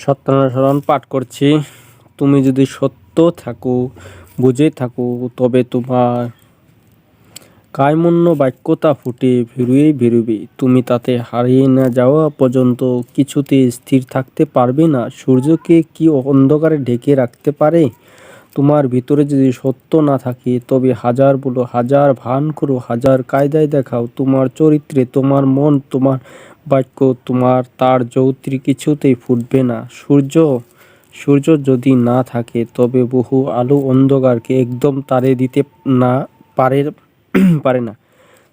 সত্যনারায়ণ পাঠ করছি। তুমি যদি সত্য থাকো, বুঝে থাকো, তবে তোমার কায়মন্য বাক্যতা ফুটে বেরুবে। তুমি তাতে হারিয়ে না যাওয়া পর্যন্ত কিছুতে স্থির থাকতে পারবে না। সূর্যকে কি অন্ধকারে ঢেকে রাখতে পারে? তোমার ভিতরে যদি সত্য না থাকে, তবে হাজার বলো, হাজার ভান করো, হাজার কায়দায় দেখাও, তোমার চরিত্রে, তোমার মন, তোমার বাক্য, তোমার তার জ্যোতি কিছুতেই ফুটবে না। সূর্য যদি না থাকে, তবে বহু আলো অন্ধকারকে একদম তাড়িয়ে দিতে না পারে পারে না।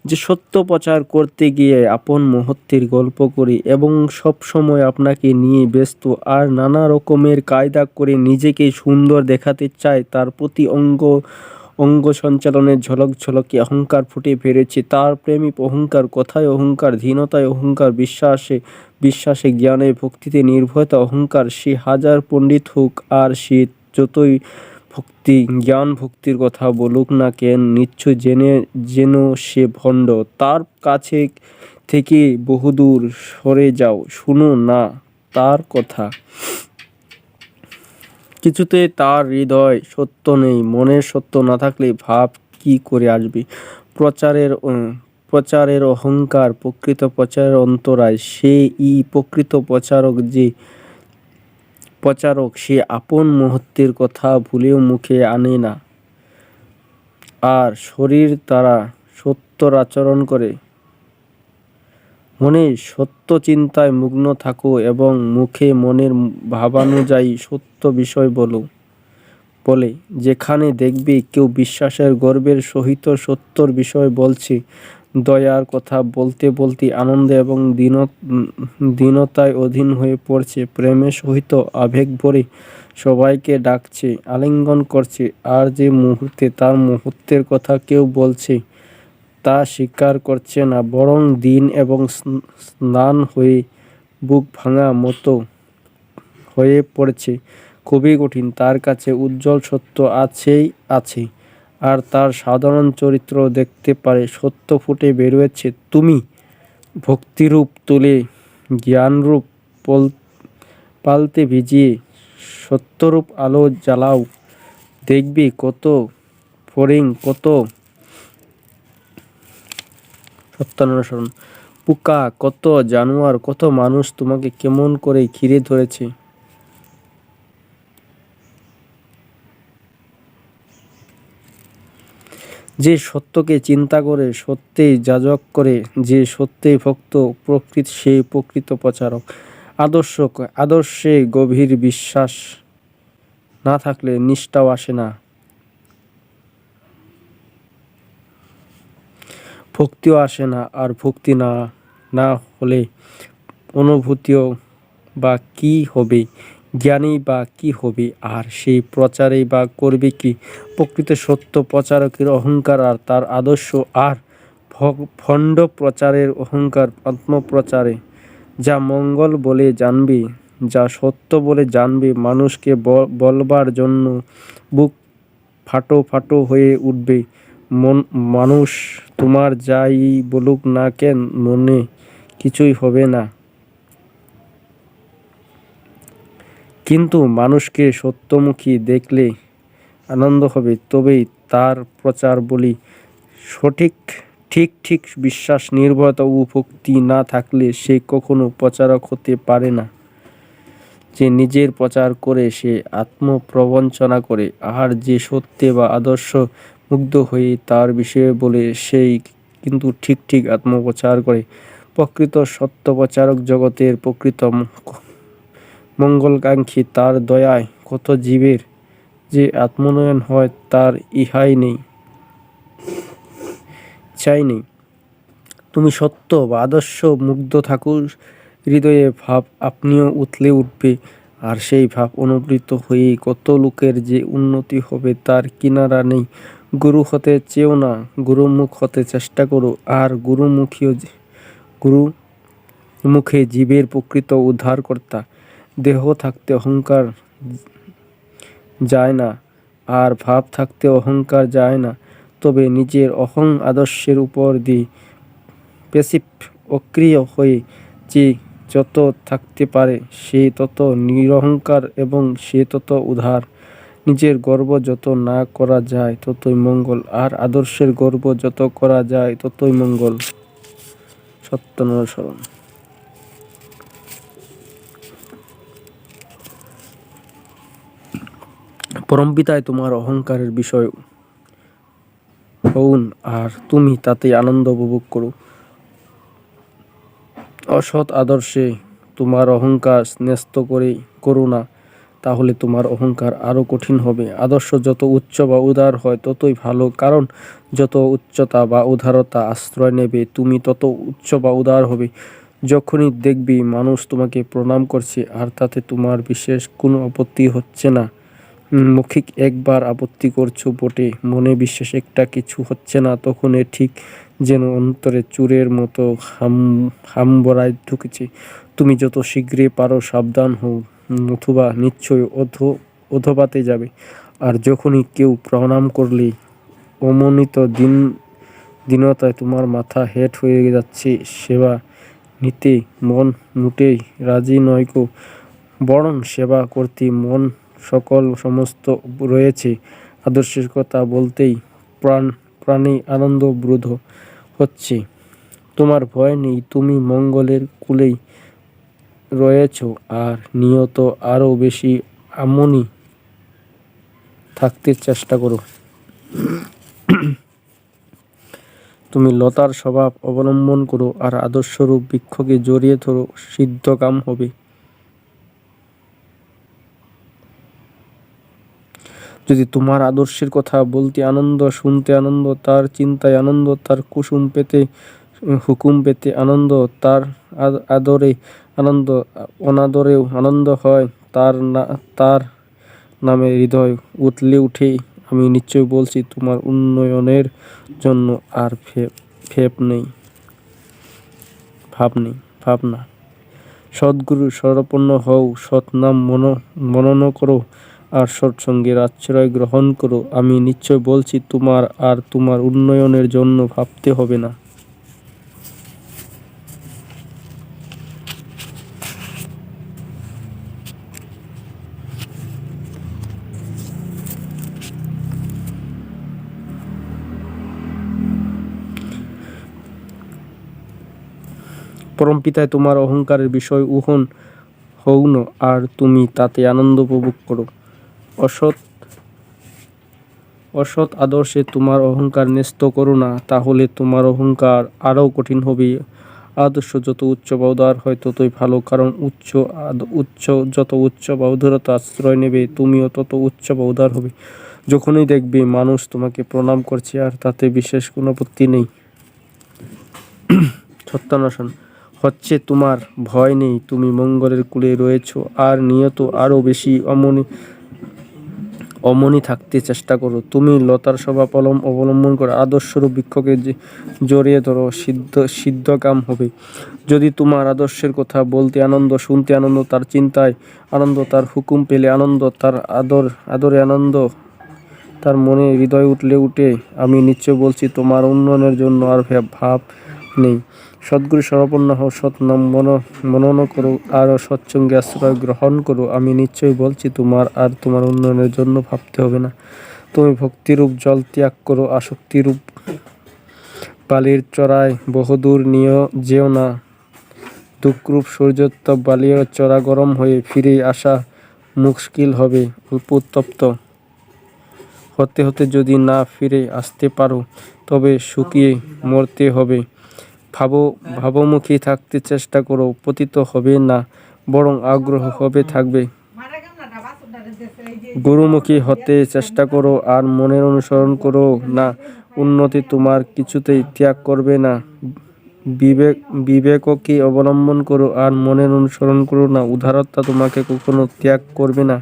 যে সত্য প্রচার করতে গিয়ে আপন মহত্বের গল্প করে এবং সব সময় আপনাকে নিয়ে ব্যস্ত আর নানা রকমের কায়দা করে নিজেকে সুন্দর দেখাতে চায়, তার প্রতি অঙ্গ সঞ্চালনের ঝলক ঝলকে অহংকার ফুটে বেড়েছে। তার প্রেমী অহংকার, কথায় অহংকার, ধীনতায় অহংকার, বিশ্বাসে জ্ঞানে ভক্তিতে নির্ভয়তা অহংকার। সে হাজার পণ্ডিত হোক আর সে যতই জ্ঞান ভক্তির কথা বলুক না কেন, নিশ্চয় যেন সে ভণ্ড। তার কাছে থেকে বহুদূর সরে যাও, শুনো না তার কথা। কিছুতে তার হৃদয় সত্য নেই। মনের সত্য না থাকলে ভাব কি করে আসবে? প্রচারের অহংকার প্রকৃত প্রচারের অন্তরায়। প্রকৃত প্রচারক সে আপন মহত্বের কথা ভুলেও মুখে আনে না, আর শরীর দ্বারা সত্যর আচরণ করে। মনে সত্য চিন্তায় মগ্ন থাকো এবং মুখে মনের ভাবানুযায়ী সত্য বিষয় বলে। যেখানে দেখবে কেউ বিশ্বাসের গর্বের সহিত সত্যর বিষয় বলছে, দয়ার কথা বলতে বলতে আনন্দে এবং দীনতায় অধীন হয়ে পড়ছে, প্রেমের সহিত আবেগ ভরে সবাইকে ডাকছে, আলিঙ্গন করছে, আর যে মুহূর্তে তার মুহূর্তের কথা কেউ বলছে, তা স্বীকার করছে না, বরং দীন এবং স্নান হয়ে বুক ভাঙা মতো হয়ে পড়ছে, খুবই কঠিন। তার কাছে উজ্জ্বল সত্য আছে, আর তার সাধারণ চরিত্র দেখতে পারে। সত্য ফুটে বেরোচ্ছে। তুমি ভক্তিরূপ তুলে জ্ঞানরূপ পালতে ভিজিয়ে সত্যরূপ আলো জ্বালাও, দেখবে কত ফড়িং, কত সত্যনারায়ণ পোকা, কত জানোয়ার, কত মানুষ তোমাকে কেমন করে ঘিরে ধরেছে। যে সত্যকে চিন্তা করে, সত্যেই যাজক করে, যে সত্যেই ভক্ত, সেই প্রকৃত প্রচারক। আদর্শে গভীর বিশ্বাস না থাকলে নিষ্ঠাও আসে না, ভক্তিও আসে না, আর ভক্তি না হলে অনুভূতিও বা কি হবে, জ্ঞানী বা কি হবে, আর সেই প্রচারেই বা করবে কি? প্রকৃত সত্য প্রচারকের অহংকার আর তার আদর্শ, আর ভণ্ড প্রচারের অহংকার আত্মপ্রচারে। যা মঙ্গল বলে জানবে, যা সত্য বলে জানবে, মানুষকে বলবার জন্য বুক ফাটো হয়ে উঠবে। মানুষ তোমার যাই বলুক না কেন, মনে কিছুই হবে না। কিন্তু মানুষকে সত্যমুখী দেখলে আনন্দ হবে। তবেই তার প্রচার বলি ঠিক বিশ্বাস, নির্ভরতা ও ভক্তি না থাকলে সে কখনো প্রচারক হতে পারে না। যে নিজের প্রচার করে সে আত্মপ্রবঞ্চনা করে, আর যে সত্যে বা আদর্শ মুগ্ধ হয়ে তার বিষয়ে বলে, সেই কিন্তু ঠিক আত্মপ্রচার করে। প্রকৃত সত্য প্রচারক জগতের প্রকৃত মঙ্গলকাঙ্ক্ষী। তার দয়ায় কত জীবের যে আত্মোন্নয়ন হয়, তার ইচ্ছাই নেই। তুমি সত্য বা আদর্শ মুগ্ধ থাকো, হৃদয়ে ভাব আপনিও উথলে উঠবে, আর সেই ভাব অনুপ্রীত হয়ে কত লোকের যে উন্নতি হবে তার কিনারা নেই। গুরু হতে চেও না, গুরুমুখ হতে চেষ্টা করো, আর গুরুমুখে জীবের প্রকৃত উদ্ধারকর্তা। দেহ থাকতে অহংকার যায় না, আর ভাব থাকতে অহংকার যায় না। তবে নিজের আদর্শের উপর দিয়ে প্যাসিভ অক্রিয় হয়ে যে যত থাকতে পারে সে তত নিরহংকার এবং সে তত উদার। নিজের গর্ব যত না করা যায় ততই মঙ্গল, আর আদর্শের গর্ব যত করা যায় ততই মঙ্গল। সত্যানুসরণ। পরমপিতায় তোমার অহংকারের বিষয় হউন, আর তুমি তাতে আনন্দ উপভোগ করো। অসৎ আদর্শে তোমার অহংকার ন্যস্ত করো না, তাহলে তোমার অহংকার আরো কঠিন হবে। আদর্শ যত উচ্চ বা উদার হয় ততই ভালো, কারণ যত উচ্চতা বা উদারতা আশ্রয় নেবে তুমি তত উচ্চ বা উদার হবে। যখনই দেখবি মানুষ তোমাকে প্রণাম করছে আর তাতে তোমার বিশেষ কোনো আপত্তি হচ্ছে না, মৌখিক একবার আপত্তি করছো বটে, মনে বিশেষ একটা কিছু হচ্ছে না, তখন এ ঠিক যেন অন্তরে চোরের মতো হামবড়ায় ঢুকেছে। তুমি যত শীঘ্রই পারো সাবধান হও, নতুবা নিশ্চয়ই অধোপাতে যাবে। আর যখনই কেউ প্রণাম করলেই অমনিত দীনতায় তোমার মাথা হেঁট হয়ে যাচ্ছে, সেবা নিতে মন মোটেই রাজি নয় গো, বরং সেবা করতে মন সকল সমস্ত রয়েছে। আদর্শের কথা বলতেই প্রাণে আনন্দ বোধ হচ্ছে। তোমার ভয় নেই, তুমি মঙ্গলের কূলেই রয়েছ, আর নিয়ত আরও বেশি এমনই থাকতে চেষ্টা করো। তুমি লতার স্বভাব অবলম্বন করো, আর আদর্শরূপ বৃক্ষকে জড়িয়ে ধরো, সিদ্ধ কাম হবে। যদি তোমার আদর্শের কথা বলতে আনন্দ, শুনতে আনন্দ, তার চিন্তায় আনন্দ, তার হুকুম পেতে আনন্দ, তার আদরে আনন্দ, অনাদরেও আনন্দ হয়, তার নামে হৃদয় উতলে উঠে, আমি নিশ্চয় বলছি তোমার উন্নয়নের জন্য আর ভাবনা। সদ্গুরু শরণাপন্ন হও, সৎনাম মনন করো, আর সৎসঙ্গের আশ্রয় গ্রহণ করো। আমি নিশ্চয় বলছি তোমার আর তোমার উন্নয়নের জন্য ভাবতে হবে না। পরমপিতায় তোমার অহংকারের বিষয় হউন, আর তুমি তাতে আনন্দ উপভোগ করো। অসৎ আদর্শে তোমার অহংকার ন্যস্ত করো না, তাহলে তোমার অহংকার আরও কঠিন হবে। আদর্শ যত উচ্চ বা উদার হয় ততই ভালো, কারণ যত উচ্চ বা উদারতা আশ্রয় নেবে তুমিও তত উচ্চ বা উদার হবে। যখনই দেখবে মানুষ তোমাকে প্রণাম করছে আর তাতে বিশেষ কোনো আপত্তি নেই, সত্যান্বেষণ হচ্ছে, তোমার ভয় নেই, তুমি মঙ্গলের কূলে রয়েছ, আর নিয়ত আরও বেশি অমনি থাকতে চেষ্টা করো। তুমি লতার স্বভাব অবলম্বন করো, আদর্শরূপ বৃক্ষকে জড়িয়ে ধরো, সিদ্ধ কাম হবে। যদি তোমার আদর্শের কথা বলতে আনন্দ, শুনতে আনন্দ, তার চিন্তায় আনন্দ, তার হুকুম পেলে আনন্দ, তার আদরে আনন্দ, তার মনে হৃদয় উঠলে উঠে, আমি নিশ্চয় বলছি তোমার উন্নয়নের জন্য আর ভাব নেই। সদ্গুরু শরণাপন্ন হও, সৎনাম মনন করো, আর সৎসঙ্গে আশ্রয় গ্রহণ করো। আমি নিশ্চয় বলছি তোমার আর তোমার উন্নয়নের জন্য ভাবতে হবে না। তুমি ভক্তিরূপ জল ত্যাগ করো, আসক্তিরূপ বালির চড়ায় বহুদূর যেও না। দুঃখরূপ সূর্যোত্তপ বালির চড়া গরম হয়ে ফিরে আসা মুশকিল হবে। অল্প উত্তপ্ত হতে হতে যদি না ফিরে আসতে পারো, তবে শুকিয়ে মরতে হবে। ভাবমুখী থাকতে চেষ্টা করো, পতিত হবে না, বরং আগ্রহ হবে থাকবে। গুরুমুখী হতে চেষ্টা করো, আর মনের অনুসরণ করো না। উন্নতি তোমার কিছুতেই ত্যাগ করবে না। বিবেককে অবলম্বন করো, আর মনের অনুসরণ করো না। উদারতা তোমাকে কখনো ত্যাগ করবে না।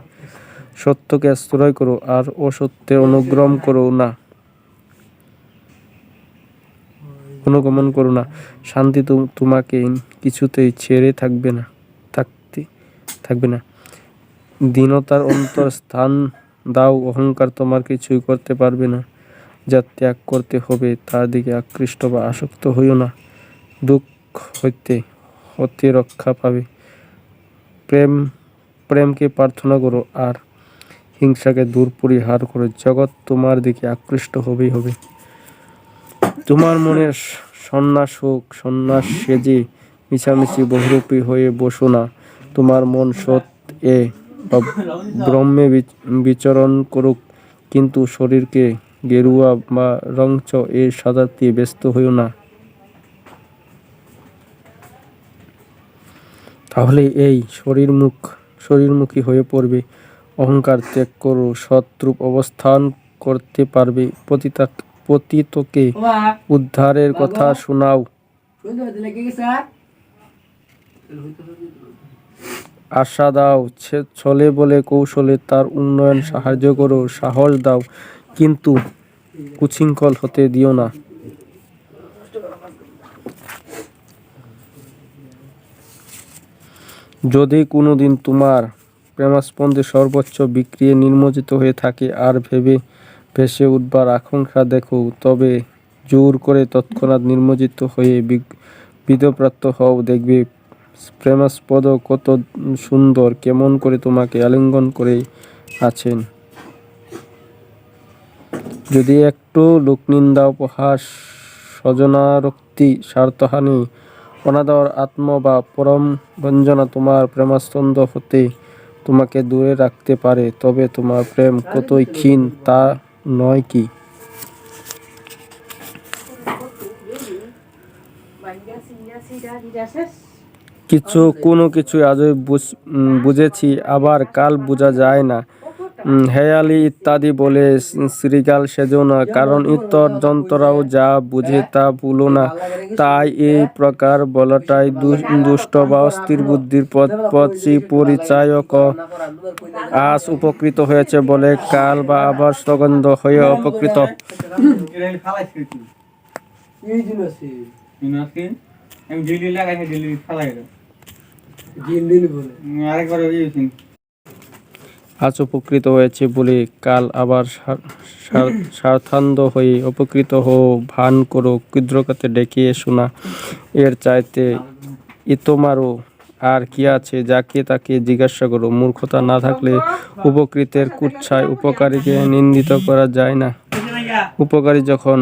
সত্যকে আশ্রয় করো, আর অসত্যের অনুগমন করো না। শান্তি তোমাকে কিছুতেই ছেড়ে থাকবে না। দীনতার অন্তর স্থান দাও, অহংকার তোমার কিছুই করতে পারবে না। যা ত্যাগ করতে হবে তার দিকে আকৃষ্ট বা আসক্ত হইও না। দুঃখ হতে রক্ষা পাবে। প্রেমকে প্রার্থনা করো আর হিংসাকে দূর পরিহার করো। জগৎ তোমার দিকে আকৃষ্ট হবেই হবে। তোমার মনের সন্ন্যাস হোক, সন্ন্যাস সেজে মিছামিছি বহুরূপী হয়ে বসো না। তোমার মন সৎ এ বা ব্রহ্মে বিচরণ করুক, কিন্তু শরীরকে গেরুয়া বা রংচ এ সাজাতে ব্যস্ত হইও না। তাহলে এই শরীরমুখী হয়ে পড়বে। অহংকার ত্যাগ করো, সৎরূপ অবস্থান করতে পারবে। পতিতকে উদ্ধারের কথা শোনাও। আশা দাও, ছলে বলে কৌশলে তার উন্নয়ন সাহায্য করো। সাহস দাও, কিন্তু উচ্ছৃঙ্খল হতে দিও না। যদি কোনোদিন তোমার প্রেমস্পন্দে সর্বোচ্চ বিক্রিয়ে নির্মজিত হয়ে থাকে আর ভেসে উঠবার আকাঙ্ক্ষা দেখো, তবে জোর করে তৎক্ষণাৎ নির্মজিত হয়ে বিধপ্রাপ্ত হও। দেখবে প্রেমাস্পদ কত সুন্দর, কেমন করে তোমাকে আলিঙ্গন করে আছেন। যদি একটু লোকনিন্দা, উপহাস, স্বজনারক্তি, স্বার্থহানি, অনাদর, আত্ম বা পরম বঞ্চনা তোমার প্রেমাস্পন্দ হতে তোমাকে দূরে রাখতে পারে, তবে তোমার প্রেম কতই ক্ষীণ তা নয় কি? কোনো কিছু আজই বুঝেছি, আবার কাল বোঝা যায় না। হেয়ালি ইত্যাদি বলে শৃগাল সেজো না, কারণ ইতর যন্ত্ররাও যা বুঝে তা ভুলো না। তাই এই প্রকার বলাটাই দুষ্ট বা অস্থির বুদ্ধির পরিচায়ক। আজ উপকৃত হয়েছে বলে কাল বা আবার স্থগন্ধ হয়ে অপকৃত। আজ উপকৃত হয়েছে বলে কাল আবার স্বার্থান্ধ হয়ে অপকৃত হও। ভান করো, ক্ষুদ্রকাতে ডেকে এসো না। এর চাইতে ইতোমারও আর কি আছে? যাকে তাকে জিজ্ঞাসা করো। মূর্খতা না থাকলে উপকৃতের কুৎসায় উপকারীকে নিন্দিত করা যায় না। উপকারী যখন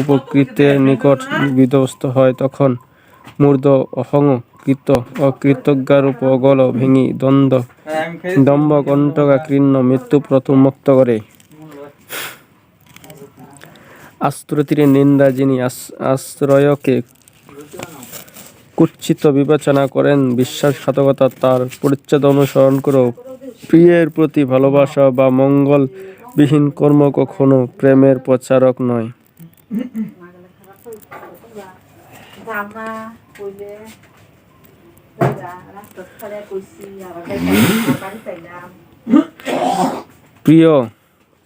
উপকৃতের নিকট বিধ্বস্ত হয়, তখন মূর্ধ অহংকৃত অকৃতজ্ঞারূপ অগল ভেঙি দম্ভ কণ্টকা কীর্ণ মৃত্যু প্রথম মুক্ত করে। আশ্রয়তীরে নিন্দা, যিনি আশ্রয়কে কুৎসিত বিবেচনা করেন, বিশ্বাসঘাতকতা, তার পরিচ্ছদ অনুসরণ করো। প্রিয়ের প্রতি ভালোবাসা বা মঙ্গলবিহীন কর্ম কখনো প্রেমের প্রচারক নয়।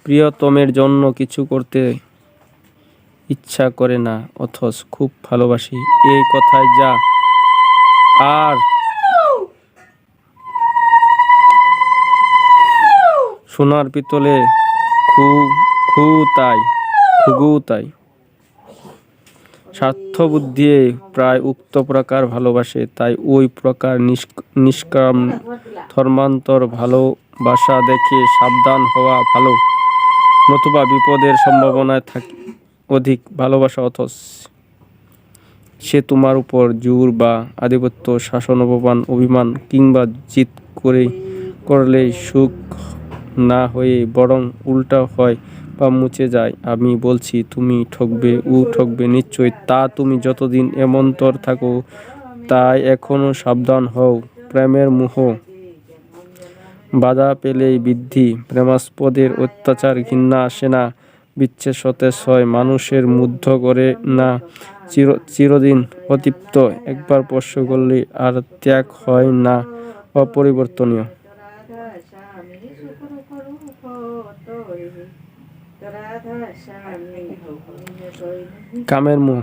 প্রিয়তমের জন্য কিছু করতে ইচ্ছা করে না, অথচ খুব ভালোবাসি, এই কথায় যা। আর সোনার পিতলে খুগু তাই। স্বার্থবুদ্ধি প্রায় উক্ত প্রকার ভালোবাসে, তাই ওই প্রকার নিষ্কাম ধর্মান্তর ভালোবাসা দেখে সাবধান হওয়া ভালো। নতুবা বিপদের সম্ভাবনায় অধিক ভালোবাসা, অথচ সে তোমার উপর জোর বা আধিপত্য, শাসন, অভিমান কিংবা জিদ করলে সুখ না হয়ে বরং উল্টা হয় বা মুছে যায়। আমি বলছি, তুমি ঠকবে, ও ঠকবে নিশ্চয়। তা তুমি যতদিন এমন্তর থাকো, তাই এখনো সাবধান হও। প্রেমের মোহ বাধা পেলেই বৃদ্ধি। প্রেমাস্পদের অত্যাচার ঘৃণা আসে না, বিচ্ছেদ সতেজ হয়। মানুষের মুগ্ধ করে না, চিরদিন অতৃপ্ত। একবার স্পর্শ করলে আর ত্যাগ হয় না, অপরিবর্তনীয়। কামের মোহ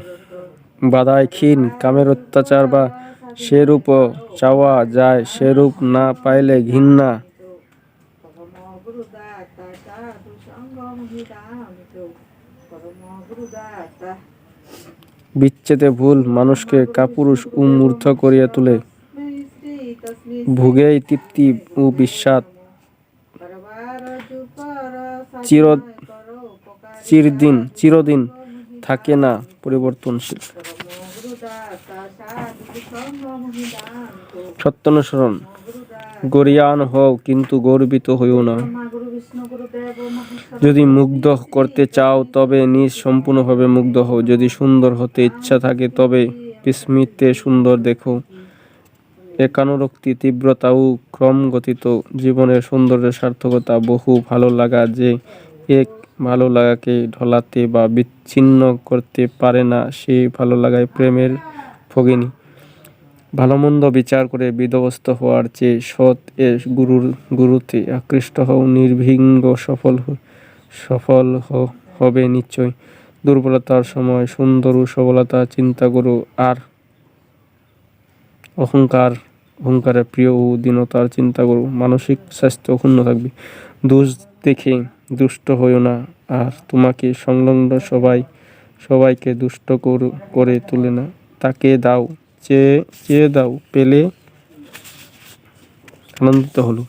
বাধায় ক্ষীণ, কামের অত্যাচার বা সেরূপ চাওয়া যায়, সেরূপ না পাইলে ঘৃণা। বিচ্ছেদে ভুল মানুষকে কাপুরুষ ও মূর্খ করিয়া তোলে। ভোগেই তৃপ্তি ও বিশ্বাস চিরদিন থাকে না, পরিবর্তনশীল। সত্যানুসরণ। গরীয়ান হও কিন্তু গর্বিত হইও না। যদি মুগ্ধ করতে চাও তবে নিজ সম্পূর্ণভাবে মুগ্ধ হও। যদি সুন্দর হতে ইচ্ছা থাকে তবে বিস্মৃতে সুন্দর দেখো। একানুরক্তি, তীব্রতা ও ক্রমগতিত জীবনের সৌন্দর্যের সার্থকতা। বহু ভালো লাগা যে এক ভালো লাগাকে ঢলাতে বা বিচ্ছিন্ন করতে পারে না, সেই ভালো লাগায় প্রেমের ভগিনী। ভালো মন্দ বিচার করে বিধ্বস্ত হওয়ার চেয়ে সৎ এ গুরুতে আকৃষ্ট হও। নির্বিঘ্ন সফল হবে নিশ্চয়। দুর্বলতার সময় সুন্দর ও সবলতা চিন্তা করো, আর অহংকারের প্রিয় ও দীনতার চিন্তা করো। মানসিক স্বাস্থ্য অক্ষুণ্ণ থাকবে। দোষ দেখে দুষ্ট হইও না, আর তোমাকে সংলগ্ন সবাইকে দুষ্ট করে তুলে না। তাকে দাও, চেয়ে দাও, পেলে আনন্দিত হলো।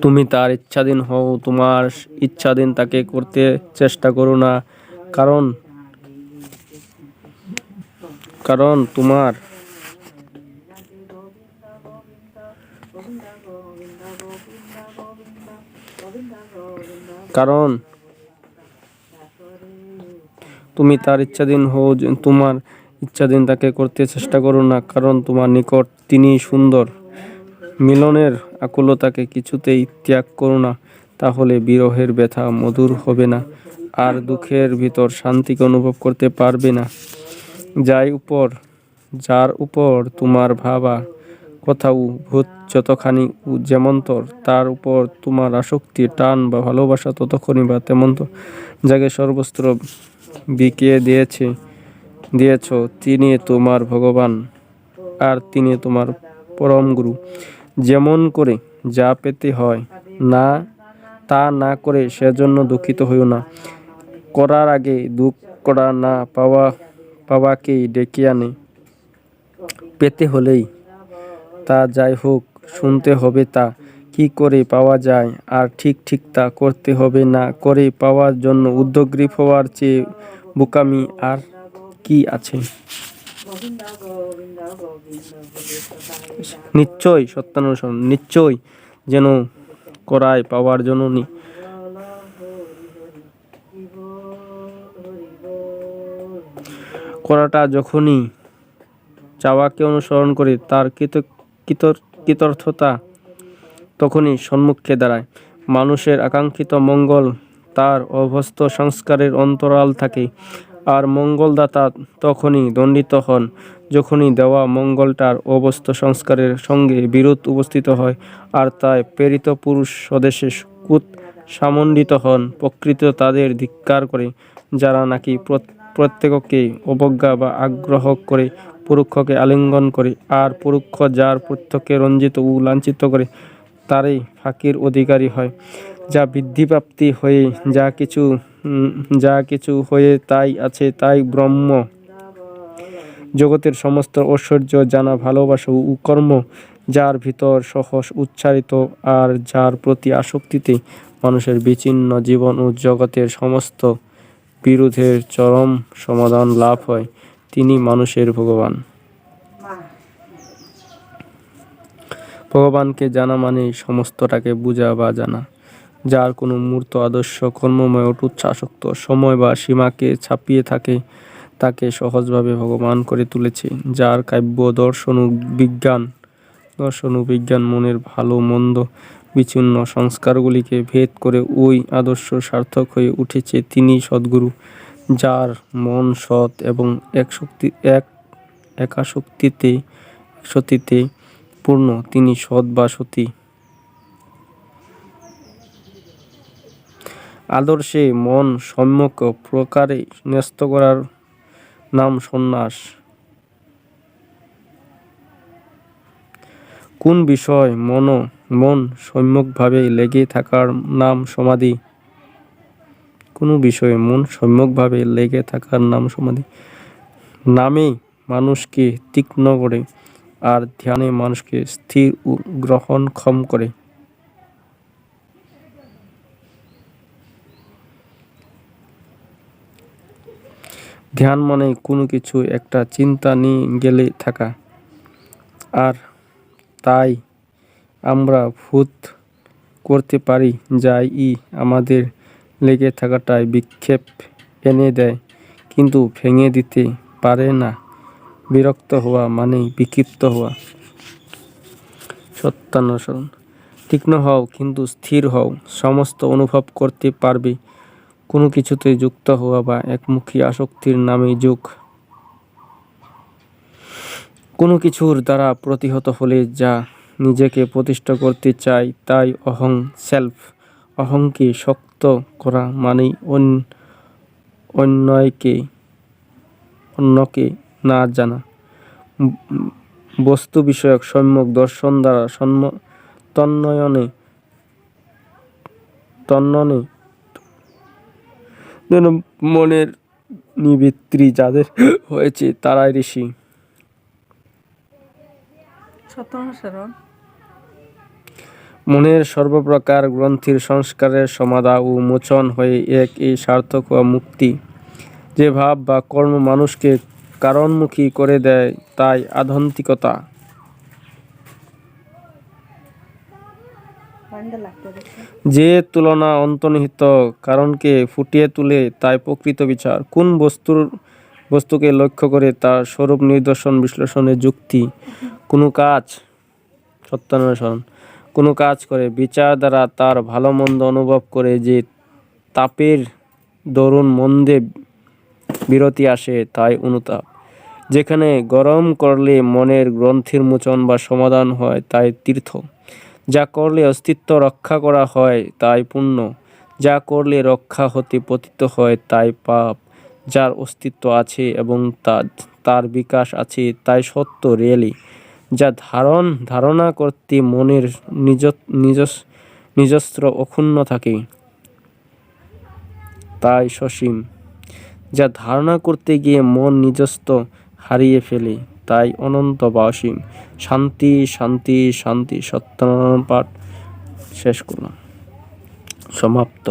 তুমি তার ইচ্ছাধীন হও, তোমার ইচ্ছাধীন তাকে করতে চেষ্টা করো না। কারণ তোমার তুমি তার ইচ্ছাধীন হও, তোমার ইচ্ছাধীন তাকে করতে চেষ্টা করো না, কারণ তোমার নিকট তিনি সুন্দর। মিলনের আকুলতাকে কিছুতেই ত্যাগ করো না, তাহলে বিরহের ব্যথা মধুর হবে না, আর দুঃখের ভিতর শান্তিকে অনুভব করতে পারবে না। যার উপর তোমার ভাবা কথা ও ভূত যতখানি যেমন্তর, তার উপর তোমার আসক্তি, টান বা ভালোবাসা ততখানি বা তেমন্তর। যাকে সর্বস্ত্র বিকিয়ে দিয়েছ, তিনি তোমার ভগবান, আর তিনি তোমার পরম গুরু। যেমন করে যা পেতে হয় তা না করে সেজন্য দুঃখিত হইও না। করার আগে দুঃখ করা না পাওয়াকেই ডেকে আনে। পেতে হলেই তা যাই হোক, শুনতে হবে তা কি করে পাওয়া যায়, আর ঠিক তা করতে হবে। না করে পাওয়ার জন্য উদ্গ্রীব হওয়ার চেয়ে বোকামি আর কি আছে? নিশ্চয় সত্যানুসরণ, নিশ্চয় যেন করায় পাওয়ার জন্য করাটা যখনই চাওয়াকে অনুসরণ করে, তার কৃতার্থতা তখনই সম্মুখে দাঁড়ায়। মানুষের আকাঙ্ক্ষিত মঙ্গল তার অভ্যস্ত সংস্কারের অন্তরাল থাকে, আর মঙ্গলদাতা তখনই দণ্ডিত হন যখনই দেওয়া মঙ্গলটার অভ্যস্ত সংস্কারের সঙ্গে বিরোধ উপস্থিত হয়, আর তাই প্রেরিত পুরুষ স্বদেশে সামণ্ডিত হন। প্রকৃতি তাদের ধিক্কার করে, যারা নাকি প্রত্যেককে অবজ্ঞা বা আগ্রহ করে, পরোক্ষকে আলিঙ্গন করে, আর পরোক্ষ যার প্রত্যক্ষকে রঞ্জিত ও লাঞ্ছিত করে, তারই ফাঁকির অধিকারী হয়। যা বৃদ্ধিপ্রাপ্তি হয়ে যা কিছু হয়ে তাই আছে, তাই ব্রহ্ম। জগতের সমস্ত ঐশ্বর্য জানা, ভালোবাসা ও কর্ম যার ভিতর সহজ উচ্চারিত, আর যার প্রতি আসক্তিতে মানুষের বিচ্ছিন্ন জীবন ও জগতের সমস্ত বিরোধের চরম সমাধান লাভ হয়, তিনি মানুষের ভগবান। ভগবানকে জানা মানে সমস্তটাকে বুঝা বা জানা। যার কোনো মূর্ত আদর্শ কর্মময় অটুট আসক্ত সময় বা সীমাকে ছাপিয়ে থাকে, তাকে সহজভাবে ভগবান করে তুলেছে। যার কাব্য দর্শন ও বিজ্ঞান মনের ভালো মন্দ বিচ্ছিন্ন সংস্কারগুলিকে ভেদ করে ওই আদর্শ সার্থক হয়ে উঠেছে, তিনি সদ্গুরু। যার মন সৎ এবং একশক্তিতে পূর্ণ, তিনি সৎ বা সতী। আদর্শে মন সম্যক প্রকারে ন্যস্ত করার নাম সন্ন্যাস। কোন বিষয় মন সম্যকভাবে লেগে থাকার নাম সমাধি। কোনো বিষয়ে মন সম্যকভাবে লেগে থাকার নাম সমাধি। নামে মানুষকে তীক্ষ্ণ করে, আর ধ্যানে মানুষকে স্থির ও গ্রহণক্ষম করে। ধ্যান মানে কোনো কিছু একটা চিন্তা নিয়ে গেলে থাকা, আর তাই আমরা ভূত করতে পারি যাই আমাদের লেগে থাকাটাই বিক্ষেপ এনে দেয়, কিন্তু ভেঙে দিতে পারে না। বিরক্ত হওয়া মানেই বিক্ষিপ্ত হওয়া। সত্যান্বেষণ। তীক্ষ্ণ হও কিন্তু স্থির হও, সমস্ত অনুভব করতে পারবে। কোনো কিছুতে যুক্ত হওয়া বা একমুখী আসক্তির নামই যোগ। কোনো কিছুর দ্বারা প্রতিহত হলে যা নিজেকে প্রতিষ্ঠা করতে চায় তাই অহং, সেলফ। অহংকে শক্ত করা মানেই অন্যকে না জানা। বস্তু বিষয়ক সম্যক দর্শন দ্বারা তন্মনে যেন মনের নিবৃত্তি যাদের হয়েছে তারাই ঋষি। মনের সর্বপ্রকার গ্রন্থির সংস্কারের সমাধা ও মোচন হয়ে এই সার্থক হওয়া মুক্তি। যে ভাব বা কর্ম মানুষকে কারণমুখী করে দেয় তাই আধ্যাত্মিকতা। যে তুলনা অন্তর্নিহিত কারণকে ফুটিয়ে তুলে তাই প্রকৃত বিচার। কোন বস্তুকে লক্ষ্য করে তার স্বরূপ নিদর্শন বিশ্লেষণের যুক্তি। কোনো কাজ সত্যান্বেষণ। কোনো কাজ করে বিচার দ্বারা তার ভালো মন্দ অনুভব করে যে তাপের দরুন মন্দে বিরতি আসে তাই অনুতাপ। যেখানে গরম করলে মনের গ্রন্থির মোচন বা সমাধান হয় তাই তীর্থ। যা করলে অস্তিত্ব রক্ষা করা হয় তাই পুণ্য। যা করলে রক্ষা হতে পতিত হয় তাই পাপ। যার অস্তিত্ব আছে এবং তার বিকাশ আছে তাই সত্য, রিয়েলি। যা ধারণা করতে মনের নিজস্ব অক্ষুণ্ণ থাকে তাই সসীম। যা ধারণা করতে গিয়ে মন নিজস্ব হারিয়ে ফেলে তাই অনন্ত বা অসীম। শান্তি, শান্তি, শান্তি। সত্যানারায়ণ পাঠ শেষ করলাম, সমাপ্ত।